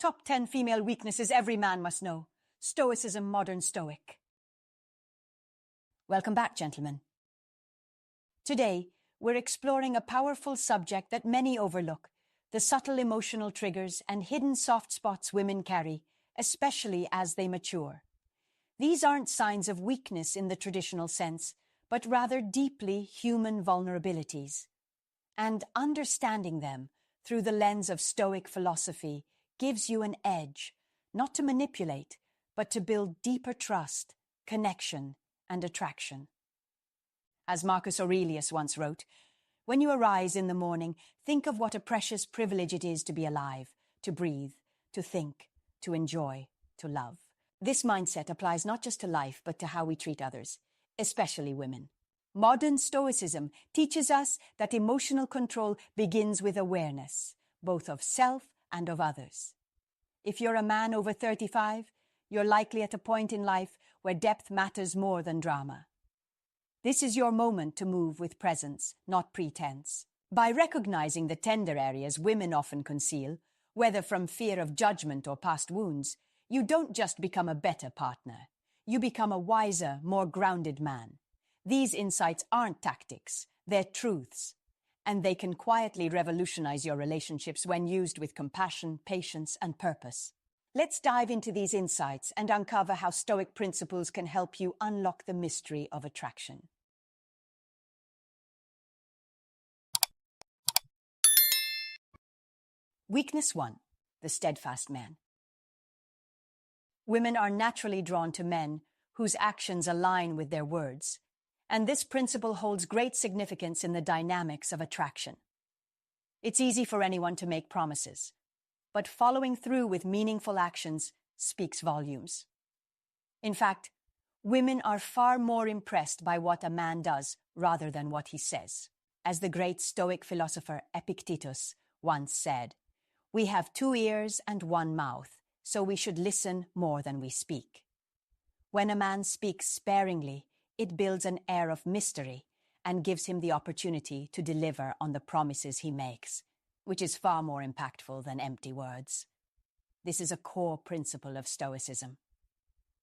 Top 10 female weaknesses every man must know. Stoicism, modern stoic. Welcome back, gentlemen. Today, we're exploring a powerful subject that many overlook, the subtle emotional triggers and hidden soft spots women carry, especially as they mature. These aren't signs of weakness in the traditional sense, but rather deeply human vulnerabilities. And understanding them through the lens of Stoic philosophy gives you an edge, not to manipulate, but to build deeper trust, connection, and attraction. As Marcus Aurelius once wrote, "When you arise in the morning, think of what a precious privilege it is to be alive, to breathe, to think, to enjoy, to love." This mindset applies not just to life, but to how we treat others, especially women. Modern Stoicism teaches us that emotional control begins with awareness, both of self and of others. If you're a man over 35, you're likely at a point in life where depth matters more than drama. This is your moment to move with presence, not pretense. By recognizing the tender areas women often conceal, whether from fear of judgment or past wounds, you don't just become a better partner. You become a wiser, more grounded man. These insights aren't tactics, they're truths. And they can quietly revolutionize your relationships when used with compassion, patience, and purpose. Let's dive into these insights and uncover how Stoic principles can help you unlock the mystery of attraction. Weakness 1. The Steadfast Man. Women are naturally drawn to men whose actions align with their words, and this principle holds great significance in the dynamics of attraction. It's easy for anyone to make promises, but following through with meaningful actions speaks volumes. In fact, women are far more impressed by what a man does rather than what he says. As the great Stoic philosopher Epictetus once said, "We have 2 ears and 1 mouth, so we should listen more than we speak." When a man speaks sparingly, it builds an air of mystery and gives him the opportunity to deliver on the promises he makes, which is far more impactful than empty words. This is a core principle of Stoicism,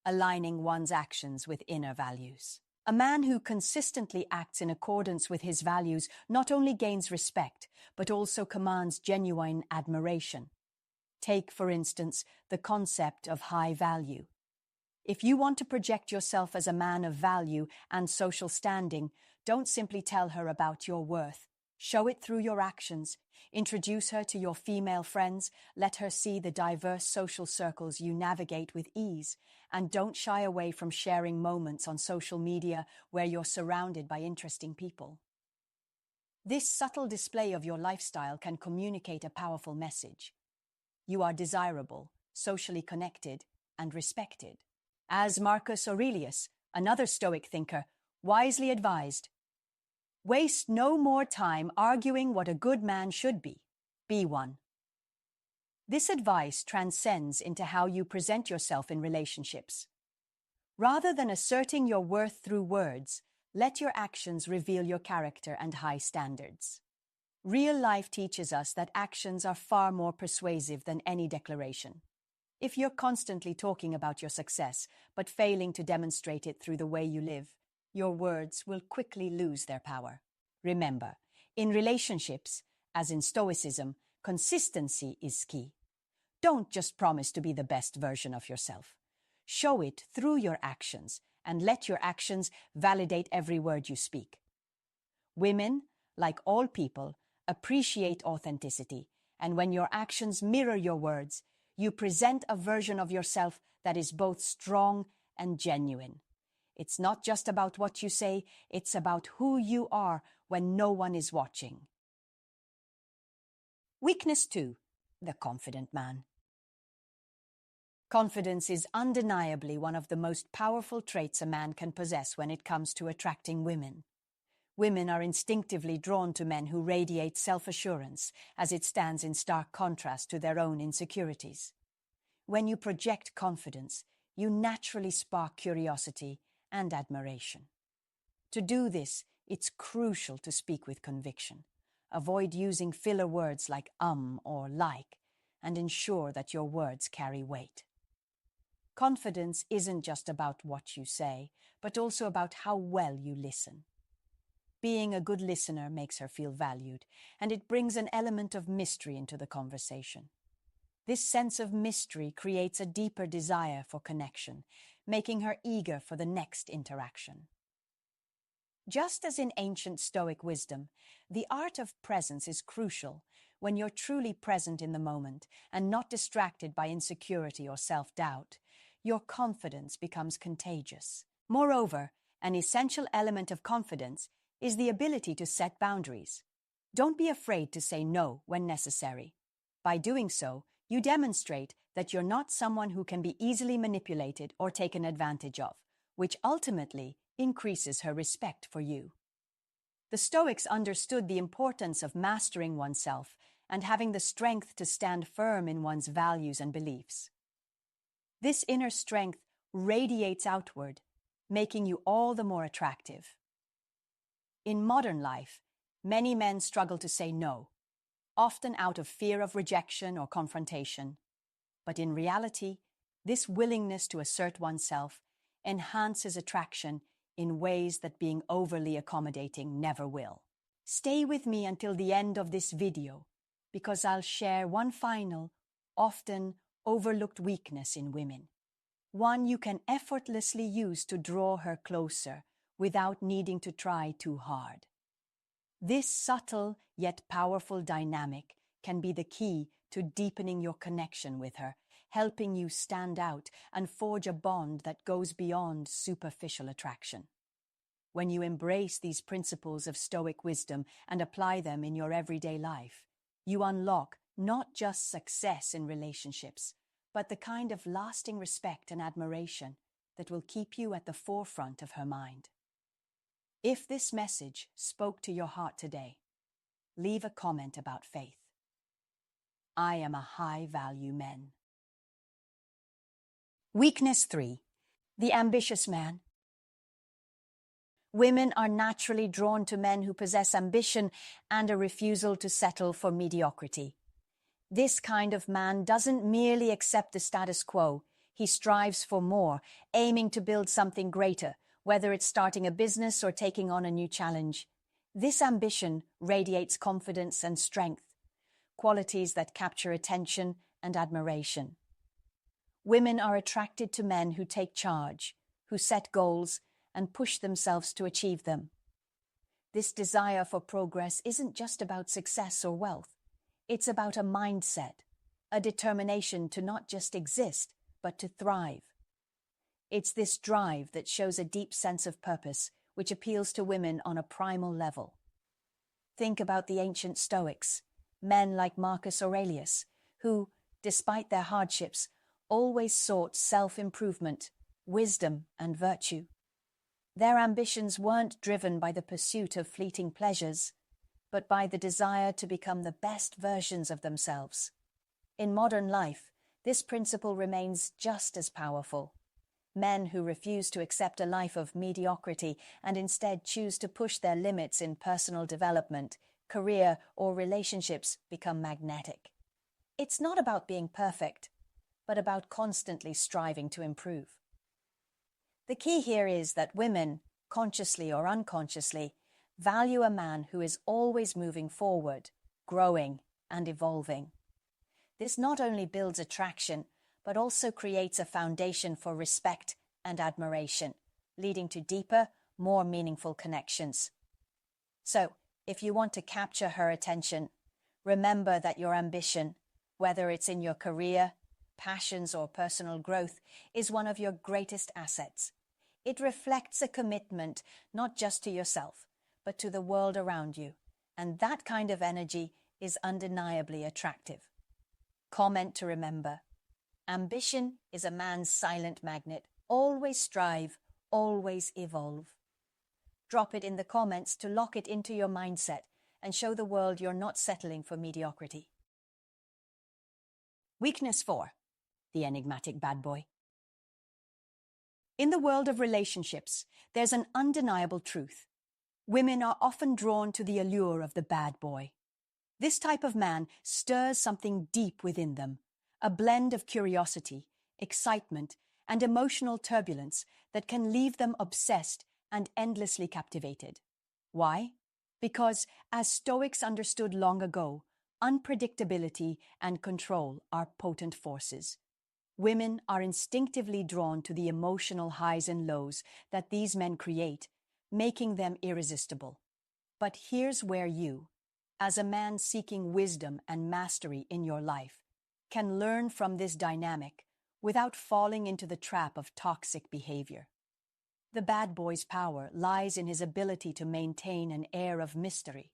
aligning one's actions with inner values. A man who consistently acts in accordance with his values not only gains respect, but also commands genuine admiration. Take, for instance, the concept of high value. If you want to project yourself as a man of value and social standing, don't simply tell her about your worth. Show it through your actions. Introduce her to your female friends. Let her see the diverse social circles you navigate with ease. And don't shy away from sharing moments on social media where you're surrounded by interesting people. This subtle display of your lifestyle can communicate a powerful message. You are desirable, socially connected, and respected. As Marcus Aurelius, another Stoic thinker, wisely advised, "Waste no more time arguing what a good man should be. Be one." This advice transcends into how you present yourself in relationships. Rather than asserting your worth through words, let your actions reveal your character and high standards. Real life teaches us that actions are far more persuasive than any declaration. If you're constantly talking about your success, but failing to demonstrate it through the way you live, your words will quickly lose their power. Remember, in relationships, as in Stoicism, consistency is key. Don't just promise to be the best version of yourself. Show it through your actions, and let your actions validate every word you speak. Women, like all people, appreciate authenticity, and when your actions mirror your words, you present a version of yourself that is both strong and genuine. It's not just about what you say, it's about who you are when no one is watching. Weakness 2. The confident man. Confidence is undeniably one of the most powerful traits a man can possess when it comes to attracting women. Women are instinctively drawn to men who radiate self-assurance, as it stands in stark contrast to their own insecurities. When you project confidence, you naturally spark curiosity and admiration. To do this, it's crucial to speak with conviction. Avoid using filler words like or like, and ensure that your words carry weight. Confidence isn't just about what you say, but also about how well you listen. Being a good listener makes her feel valued, and it brings an element of mystery into the conversation. This sense of mystery creates a deeper desire for connection, making her eager for the next interaction. Just as in ancient Stoic wisdom, the art of presence is crucial when you're truly present in the moment and not distracted by insecurity or self-doubt. Your confidence becomes contagious. Moreover, an essential element of confidence is the ability to set boundaries. Don't be afraid to say no when necessary. By doing so, you demonstrate that you're not someone who can be easily manipulated or taken advantage of, which ultimately increases her respect for you. The Stoics understood the importance of mastering oneself and having the strength to stand firm in one's values and beliefs. This inner strength radiates outward, making you all the more attractive. In modern life, many men struggle to say no, often out of fear of rejection or confrontation. But in reality, this willingness to assert oneself enhances attraction in ways that being overly accommodating never will. Stay with me until the end of this video, because I'll share one final, often overlooked weakness in women. One you can effortlessly use to draw her closer without needing to try too hard. This subtle yet powerful dynamic can be the key to deepening your connection with her, helping you stand out and forge a bond that goes beyond superficial attraction. When you embrace these principles of Stoic wisdom and apply them in your everyday life, you unlock not just success in relationships, but the kind of lasting respect and admiration that will keep you at the forefront of her mind. If this message spoke to your heart today, leave a comment about faith. I am a high-value man. Weakness 3. The ambitious man. Women are naturally drawn to men who possess ambition and a refusal to settle for mediocrity. This kind of man doesn't merely accept the status quo. He strives for more, aiming to build something greater, whether it's starting a business or taking on a new challenge. This ambition radiates confidence and strength, qualities that capture attention and admiration. Women are attracted to men who take charge, who set goals, and push themselves to achieve them. This desire for progress isn't just about success or wealth. It's about a mindset, a determination to not just exist, but to thrive. It's this drive that shows a deep sense of purpose, which appeals to women on a primal level. Think about the ancient Stoics, men like Marcus Aurelius, who, despite their hardships, always sought self-improvement, wisdom, and virtue. Their ambitions weren't driven by the pursuit of fleeting pleasures, but by the desire to become the best versions of themselves. In modern life, this principle remains just as powerful. Men who refuse to accept a life of mediocrity and instead choose to push their limits in personal development, career, or relationships become magnetic. It's not about being perfect, but about constantly striving to improve. The key here is that women, consciously or unconsciously, value a man who is always moving forward, growing, and evolving. This not only builds attraction, but also creates a foundation for respect and admiration, leading to deeper, more meaningful connections. So, if you want to capture her attention, remember that your ambition, whether it's in your career, passions, or personal growth, is one of your greatest assets. It reflects a commitment not just to yourself, but to the world around you, and that kind of energy is undeniably attractive. Comment to remember: ambition is a man's silent magnet. Always strive, always evolve. Drop it in the comments to lock it into your mindset and show the world you're not settling for mediocrity. Weakness 4. The enigmatic bad boy. In the world of relationships, there's an undeniable truth. Women are often drawn to the allure of the bad boy. This type of man stirs something deep within them, a blend of curiosity, excitement, and emotional turbulence that can leave them obsessed and endlessly captivated. Why? Because, as Stoics understood long ago, unpredictability and control are potent forces. Women are instinctively drawn to the emotional highs and lows that these men create, making them irresistible. But here's where you, as a man seeking wisdom and mastery in your life, can learn from this dynamic without falling into the trap of toxic behavior. The bad boy's power lies in his ability to maintain an air of mystery,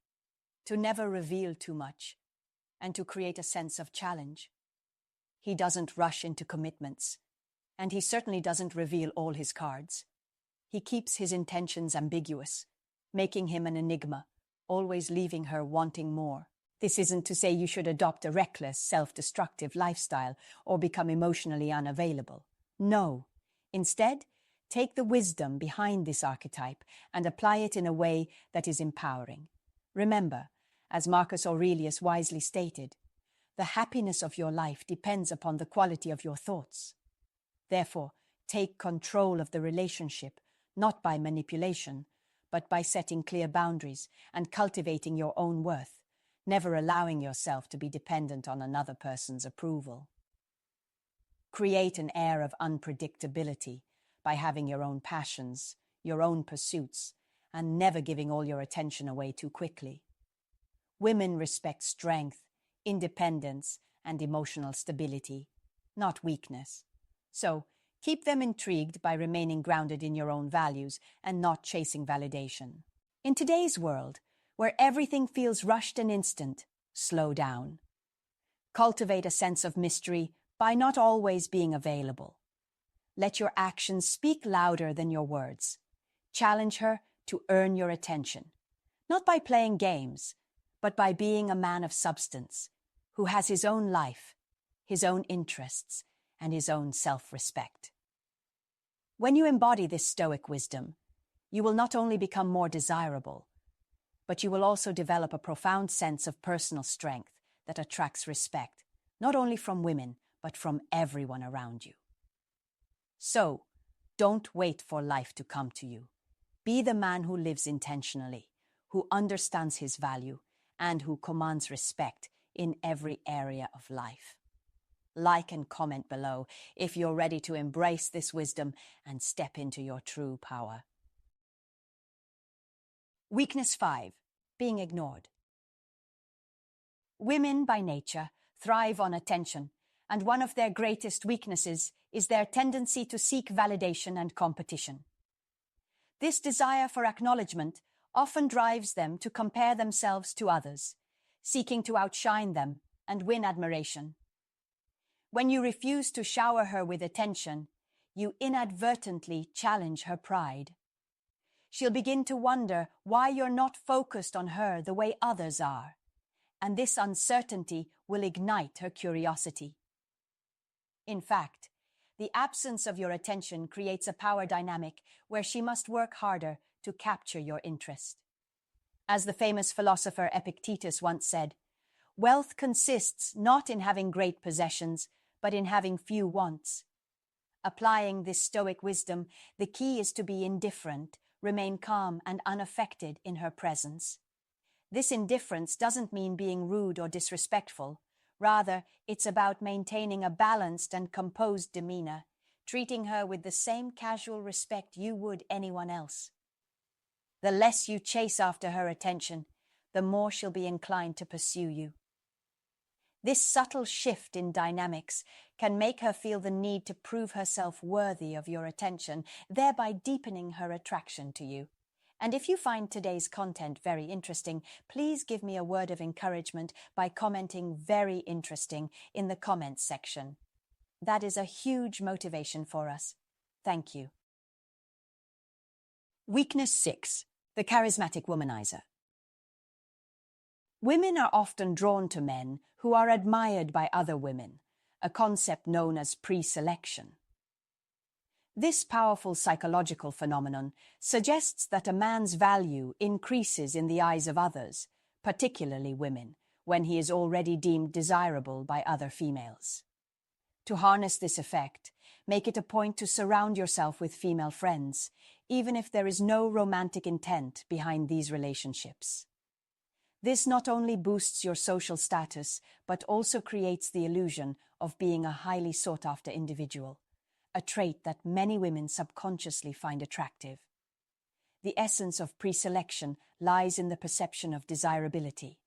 to never reveal too much, and to create a sense of challenge. He doesn't rush into commitments, and he certainly doesn't reveal all his cards. He keeps his intentions ambiguous, making him an enigma, always leaving her wanting more. This isn't to say you should adopt a reckless, self-destructive lifestyle or become emotionally unavailable. No. Instead, take the wisdom behind this archetype and apply it in a way that is empowering. Remember, as Marcus Aurelius wisely stated, the happiness of your life depends upon the quality of your thoughts. Therefore, take control of the relationship, not by manipulation, but by setting clear boundaries and cultivating your own worth, never allowing yourself to be dependent on another person's approval. Create an air of unpredictability by having your own passions, your own pursuits, and never giving all your attention away too quickly. Women respect strength, independence, and emotional stability, not weakness. So, keep them intrigued by remaining grounded in your own values and not chasing validation. In today's world, where everything feels rushed and instant, slow down. Cultivate a sense of mystery by not always being available. Let your actions speak louder than your words. Challenge her to earn your attention, not by playing games, but by being a man of substance, who has his own life, his own interests, and his own self-respect. When you embody this Stoic wisdom, you will not only become more desirable, but you will also develop a profound sense of personal strength that attracts respect, not only from women, but from everyone around you. So, don't wait for life to come to you. Be the man who lives intentionally, who understands his value, and who commands respect in every area of life. Like and comment below if you're ready to embrace this wisdom and step into your true power. Weakness 5. Being ignored. Women, by nature, thrive on attention, and one of their greatest weaknesses is their tendency to seek validation and competition. This desire for acknowledgement often drives them to compare themselves to others, seeking to outshine them and win admiration. When you refuse to shower her with attention, you inadvertently challenge her pride. She'll begin to wonder why you're not focused on her the way others are, and this uncertainty will ignite her curiosity. In fact, the absence of your attention creates a power dynamic where she must work harder to capture your interest. As the famous philosopher Epictetus once said, "Wealth consists not in having great possessions, but in having few wants." Applying this Stoic wisdom, the key is to be indifferent, remain calm and unaffected in her presence. This indifference doesn't mean being rude or disrespectful. Rather, it's about maintaining a balanced and composed demeanor, treating her with the same casual respect you would anyone else. The less you chase after her attention, the more she'll be inclined to pursue you. This subtle shift in dynamics can make her feel the need to prove herself worthy of your attention, thereby deepening her attraction to you. And if you find today's content very interesting, please give me a word of encouragement by commenting "very interesting" in the comments section. That is a huge motivation for us. Thank you. Weakness 6. The Charismatic Womanizer. Women are often drawn to men who are admired by other women, a concept known as pre-selection. This powerful psychological phenomenon suggests that a man's value increases in the eyes of others, particularly women, when he is already deemed desirable by other females. To harness this effect, make it a point to surround yourself with female friends, even if there is no romantic intent behind these relationships. This not only boosts your social status, but also creates the illusion of being a highly sought-after individual, a trait that many women subconsciously find attractive. The essence of preselection lies in the perception of desirability.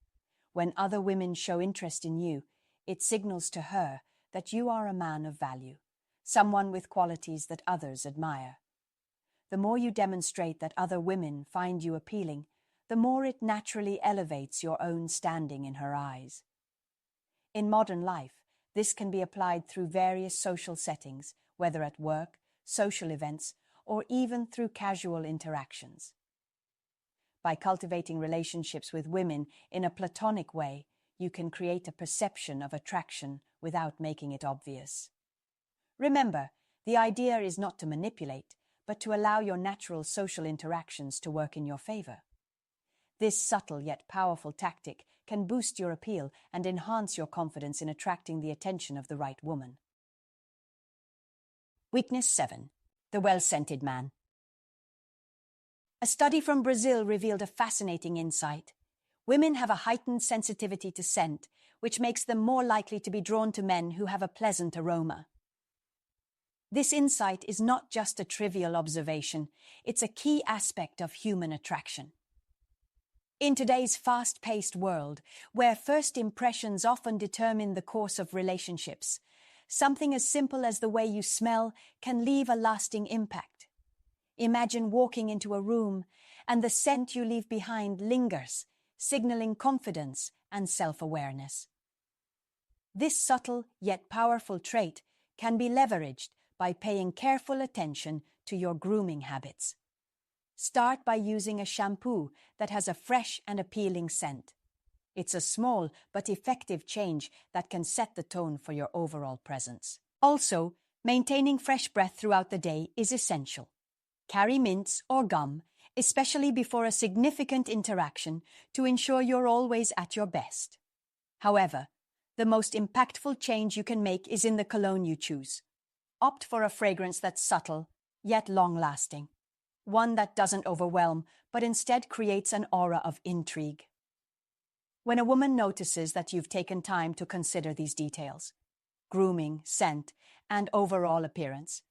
When other women show interest in you, it signals to her that you are a man of value, someone with qualities that others admire. The more you demonstrate that other women find you appealing, the more it naturally elevates your own standing in her eyes. In modern life, this can be applied through various social settings, whether at work, social events, or even through casual interactions. By cultivating relationships with women in a platonic way, you can create a perception of attraction without making it obvious. Remember, the idea is not to manipulate, but to allow your natural social interactions to work in your favor. This subtle yet powerful tactic can boost your appeal and enhance your confidence in attracting the attention of the right woman. Weakness 7. The well-scented man. A study from Brazil revealed a fascinating insight. Women have a heightened sensitivity to scent, which makes them more likely to be drawn to men who have a pleasant aroma. This insight is not just a trivial observation, it's a key aspect of human attraction. In today's fast-paced world, where first impressions often determine the course of relationships, something as simple as the way you smell can leave a lasting impact. Imagine walking into a room and the scent you leave behind lingers, signaling confidence and self-awareness. This subtle yet powerful trait can be leveraged by paying careful attention to your grooming habits. Start by using a shampoo that has a fresh and appealing scent. It's a small but effective change that can set the tone for your overall presence. Also, maintaining fresh breath throughout the day is essential. Carry mints or gum, especially before a significant interaction, to ensure you're always at your best. However, the most impactful change you can make is in the cologne you choose. Opt for a fragrance that's subtle, yet long-lasting. One that doesn't overwhelm, but instead creates an aura of intrigue. When a woman notices that you've taken time to consider these details, grooming, scent, and overall appearance,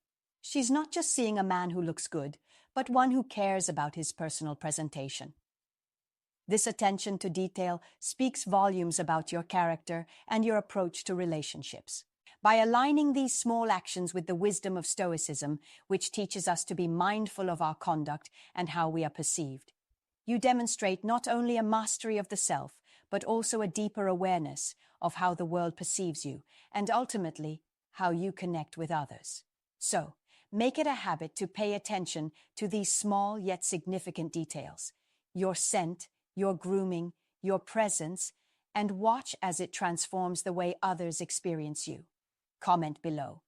she's not just seeing a man who looks good, but one who cares about his personal presentation. This attention to detail speaks volumes about your character and your approach to relationships. By aligning these small actions with the wisdom of Stoicism, which teaches us to be mindful of our conduct and how we are perceived, you demonstrate not only a mastery of the self, but also a deeper awareness of how the world perceives you and ultimately how you connect with others. So, make it a habit to pay attention to these small yet significant details: your scent, your grooming, your presence, and watch as it transforms the way others experience you. Comment below.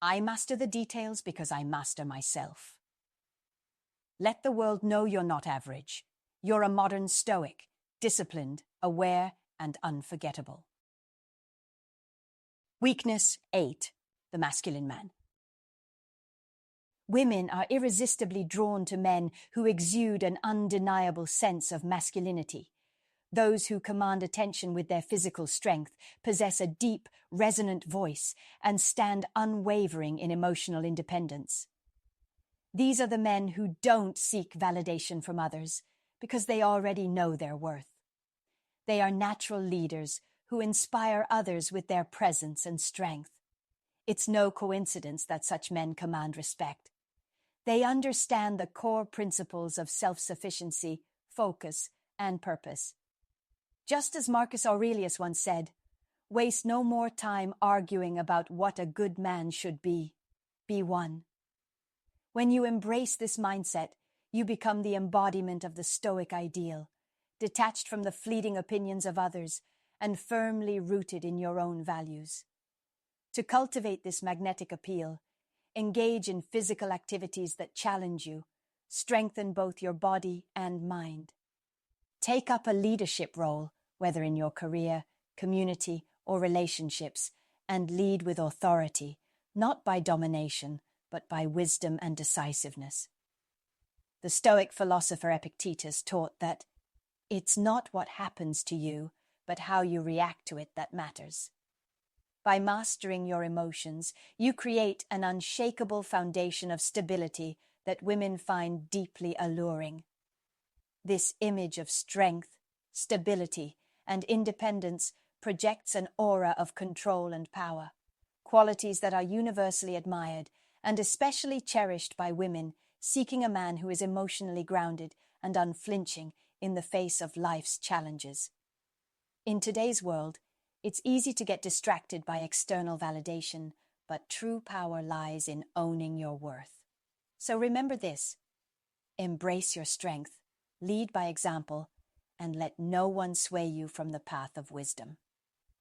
I master the details because I master myself. Let the world know you're not average. You're a modern Stoic, disciplined, aware, and unforgettable. Weakness 8. The masculine man. Women are irresistibly drawn to men who exude an undeniable sense of masculinity. Those who command attention with their physical strength, possess a deep, resonant voice, and stand unwavering in emotional independence. These are the men who don't seek validation from others because they already know their worth. They are natural leaders who inspire others with their presence and strength. It's no coincidence that such men command respect. They understand the core principles of self-sufficiency, focus, and purpose. Just as Marcus Aurelius once said, "Waste no more time arguing about what a good man should be. Be one." When you embrace this mindset, you become the embodiment of the Stoic ideal, detached from the fleeting opinions of others and firmly rooted in your own values. To cultivate this magnetic appeal, engage in physical activities that challenge you, strengthen both your body and mind. Take up a leadership role, whether in your career, community, or relationships, and lead with authority, not by domination, but by wisdom and decisiveness. The Stoic philosopher Epictetus taught that it's not what happens to you, but how you react to it that matters. By mastering your emotions, you create an unshakable foundation of stability that women find deeply alluring. This image of strength, stability, and independence projects an aura of control and power, qualities that are universally admired and especially cherished by women seeking a man who is emotionally grounded and unflinching in the face of life's challenges. In today's world, it's easy to get distracted by external validation, but true power lies in owning your worth. So remember this: embrace your strength, lead by example, and let no one sway you from the path of wisdom.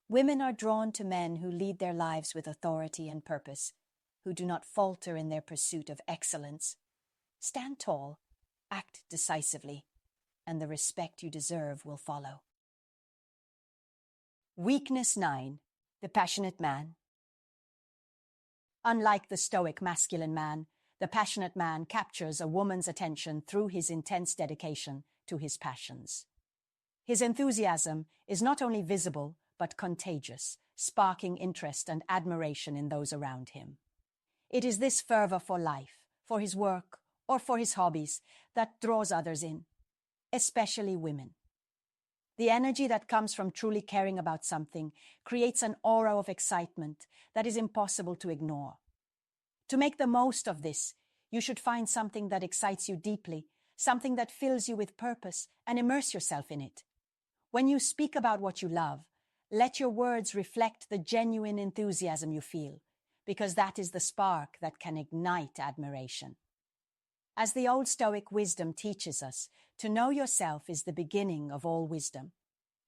Women are drawn to men who lead their lives with authority and purpose, who do not falter in their pursuit of excellence. Stand tall, act decisively, and the respect you deserve will follow. Weakness 9. The passionate man. Unlike the Stoic masculine man, the passionate man captures a woman's attention through his intense dedication to his passions. His enthusiasm is not only visible, but contagious, sparking interest and admiration in those around him. It is this fervor for life, for his work, or for his hobbies that draws others in, especially women. The energy that comes from truly caring about something creates an aura of excitement that is impossible to ignore. To make the most of this, you should find something that excites you deeply, something that fills you with purpose, and immerse yourself in it. When you speak about what you love, let your words reflect the genuine enthusiasm you feel, because that is the spark that can ignite admiration. As the old Stoic wisdom teaches us, to know yourself is the beginning of all wisdom.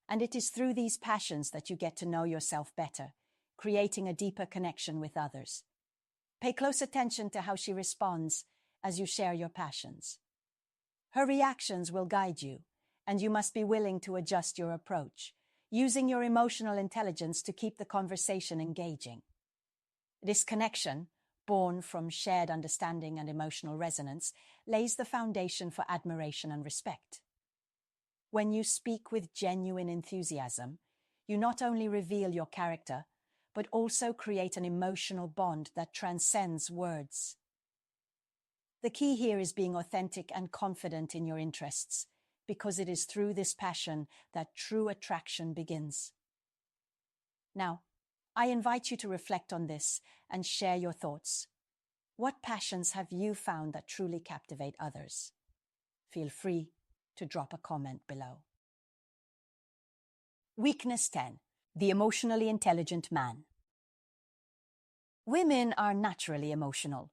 And it is through these passions that you get to know yourself better, creating a deeper connection with others. Pay close attention to how she responds as you share your passions. Her reactions will guide you, and you must be willing to adjust your approach, using your emotional intelligence to keep the conversation engaging. This connection, born from shared understanding and emotional resonance, lays the foundation for admiration and respect. When you speak with genuine enthusiasm, you not only reveal your character, but also create an emotional bond that transcends words. The key here is being authentic and confident in your interests, because it is through this passion that true attraction begins. Now, I invite you to reflect on this and share your thoughts. What passions have you found that truly captivate others? Feel free to drop a comment below. Weakness 10. The emotionally intelligent man. Women are naturally emotional,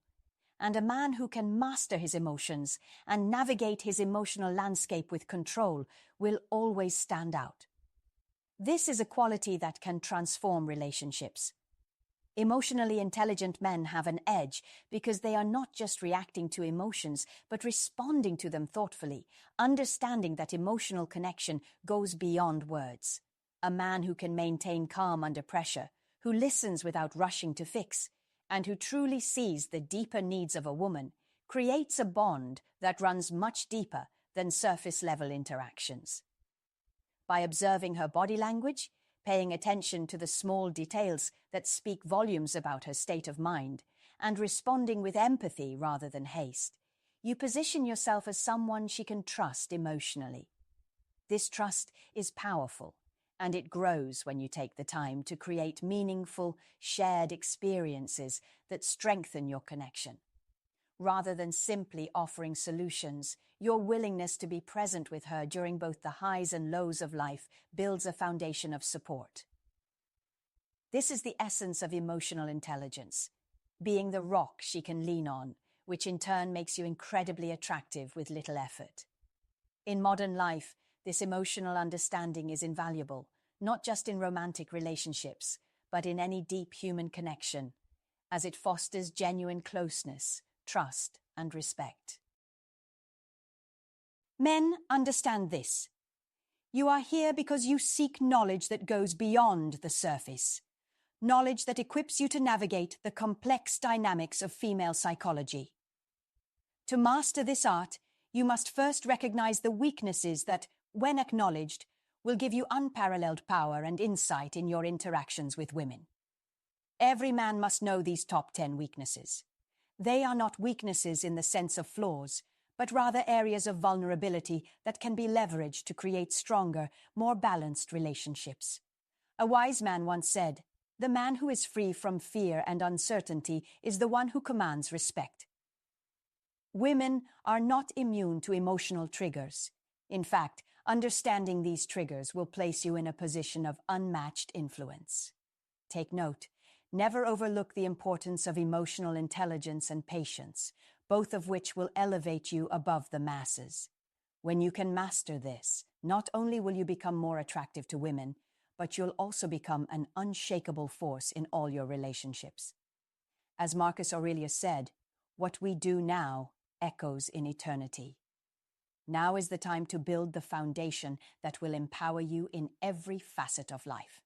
and a man who can master his emotions and navigate his emotional landscape with control will always stand out. This is a quality that can transform relationships. Emotionally intelligent men have an edge because they are not just reacting to emotions, but responding to them thoughtfully, understanding that emotional connection goes beyond words. A man who can maintain calm under pressure, who listens without rushing to fix, and who truly sees the deeper needs of a woman, creates a bond that runs much deeper than surface-level interactions. By observing her body language, paying attention to the small details that speak volumes about her state of mind, and responding with empathy rather than haste, you position yourself as someone she can trust emotionally. This trust is powerful, and it grows when you take the time to create meaningful, shared experiences that strengthen your connection. Rather than simply offering solutions, your willingness to be present with her during both the highs and lows of life builds a foundation of support. This is the essence of emotional intelligence, being the rock she can lean on, which in turn makes you incredibly attractive with little effort. In modern life, this emotional understanding is invaluable, not just in romantic relationships, but in any deep human connection, as it fosters genuine closeness, trust, and respect. Men, understand this. You are here because you seek knowledge that goes beyond the surface. knowledge that equips you to navigate the complex dynamics of female psychology. To master this art, you must first recognize the weaknesses that, when acknowledged, will give you unparalleled power and insight in your interactions with women. Every man must know these top 10 weaknesses. They are not weaknesses in the sense of flaws, but rather areas of vulnerability that can be leveraged to create stronger, more balanced relationships. A wise man once said, "The man who is free from fear and uncertainty is the one who commands respect." Women are not immune to emotional triggers. In fact, understanding these triggers will place you in a position of unmatched influence. Take note, never overlook the importance of emotional intelligence and patience, both of which will elevate you above the masses. When you can master this, not only will you become more attractive to women, but you'll also become an unshakable force in all your relationships. As Marcus Aurelius said, "What we do now echoes in eternity." Now is the time to build the foundation that will empower you in every facet of life.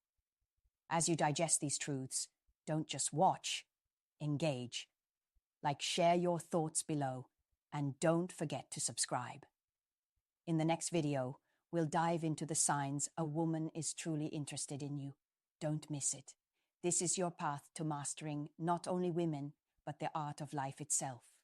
As you digest these truths, don't just watch, engage. Share your thoughts below, and don't forget to subscribe. In the next video, we'll dive into the signs a woman is truly interested in you. Don't miss it. This is your path to mastering not only women, but the art of life itself.